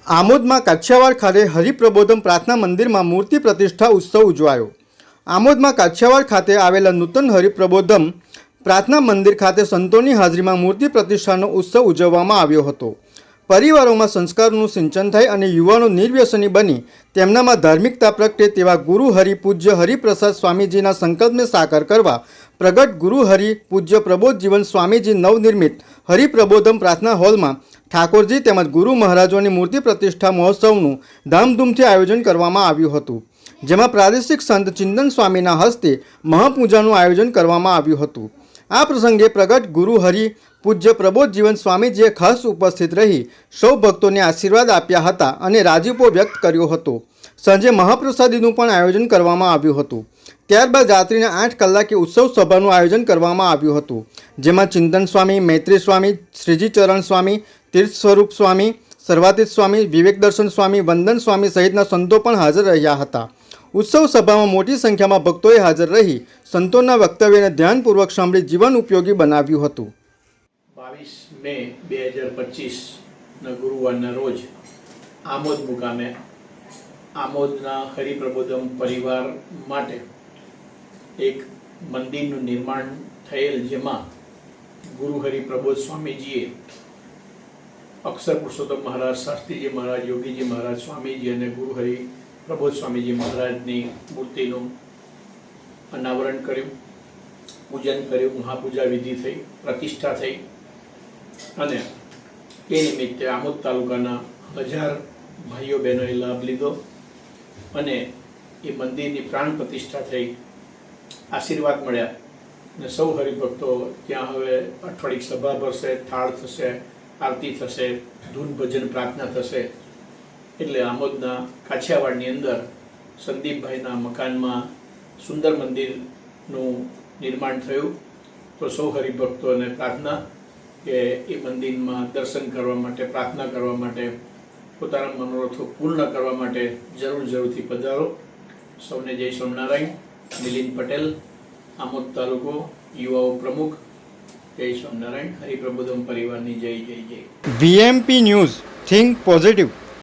આમોદમાં કાછિયાવાડ ખાતે હરિપ્રબોધમ પ્રાર્થના મંદિરમાં મૂર્તિ પ્રતિષ્ઠા ઉત્સવ ઉજવાયો। આમોદમાં કાછિયાવાડ ખાતે આવેલા નૂતન હરિપ્રબોધમ પ્રાર્થના મંદિર ખાતે સંતોની હાજરીમાં મૂર્તિ પ્રતિષ્ઠાનો ઉત્સવ ઉજવવામાં આવ્યો હતો। પરિવારોમાં સંસ્કારોનું સિંચન થાય અને યુવાનો નિર્વ્યસની બની તેમનામાં ધાર્મિકતા પ્રગટે તેવા ગુરુ હરિ પૂજ્ય હરિપ્રસાદ સ્વામીજીના સંકલ્પને સાકાર કરવા પ્રગટ ગુરુ હરિ પૂજ્ય પ્રબોધ જીવન સ્વામીજી નવનિર્મિત હરિપ્રબોધમ પ્રાર્થના હોલમાં ઠાકોરજી તેમજ ગુરુ મહારાજોની મૂર્તિ પ્રતિષ્ઠા મહોત્સવનું ધામધૂમથી આયોજન કરવામાં આવ્યું હતું, જેમાં પ્રાદેશિક સંત ચિંતન સ્વામીના હસ્તે મહાપૂજાનું આયોજન કરવામાં આવ્યું હતું। આ પ્રસંગે પ્રગટ ગુરુ હરિ પૂજ્ય પ્રબોધ જીવન સ્વામીજીએ ખાસ ઉપસ્થિત રહી સૌ ભક્તોને આશીર્વાદ આપ્યા હતા અને રાજીપો વ્યક્ત કર્યો હતો। સાંજે મહાપ્રસાદીનું પણ આયોજન કરવામાં આવ્યું હતું। ત્યારબાદ રાત્રિના 8 કલાકે ઉત્સવ સભાનું આયોજન કરવામાં આવ્યું હતું, જેમાં ચિંતન સ્વામી, મૈત્રી સ્વામી, શ્રીજી ચરણ સ્વામી, તીર્થ સ્વરૂપ સ્વામી, સર્વાતીત સ્વામી, વિવેક દર્શન સ્વામી, વંદન સ્વામી સહિતના સંતો પણ હાજર રહ્યા હતા। ઉત્સવ સભામાં મોટી સંખ્યામાં ભક્તોએ હાજર રહી સંતોના વક્તવ્યને ધ્યાનપૂર્વક સાંભળી જીવન ઉપયોગી બનાવ્યું હતું। 22 મે 2025ના ગુરુવારના રોજ આમોદ મુકામે આમોદના હરિપ્રબોધમ પરિવાર માટે એક મંદિરનું નિર્માણ થયેલ, જેમાં ગુરુ હરિપ્રબોધ સ્વામીજીએ અક્ષર પુરુષોત્તમ મહારાજ, શાસ્ત્રીજી મહારાજ, યોગીજી મહારાજ સ્વામીજી અને ગુરુ હરિ પ્રબોધ સ્વામીજી મહારાજની મૂર્તિનું અનાવરણ કર્યું, પૂજન કર્યું, મહાપૂજા વિધિ થઈ, પ્રતિષ્ઠા થઈ અને એ નિમિત્તે આમોદ તાલુકાના 1000 ભાઈઓ બહેનોએ લાભ લીધો અને એ મંદિરની પ્રાણ પ્રતિષ્ઠા થઈ, આશીર્વાદ મળ્યા અને સૌ હરિભક્તો ત્યાં હવે અઠવાડિક સભા ભરશે, થાળ થશે, આરતી થશે, ધૂન ભજન પ્રાર્થના થશે। એટલે આમોદના કાછિયાવાડની અંદર સંદીપભાઈના મકાનમાં સુંદર મંદિરનું નિર્માણ થયું। તો સૌ હરિભક્તોને પ્રાર્થના કે એ મંદિરમાં દર્શન કરવા માટે, પ્રાર્થના કરવા માટે, પોતાના મનોરથો પૂર્ણ કરવા માટે જરૂરથી પધારો। સૌને જય સ્વામિનારાયણ। મિલિંદ પટેલ, આમોદ તાલુકો યુવાઓ પ્રમુખ। જય સ્વામિનારાયણ। હરિપ્રબોધમ પરિવારની જય જય જય। VMP news, think positive.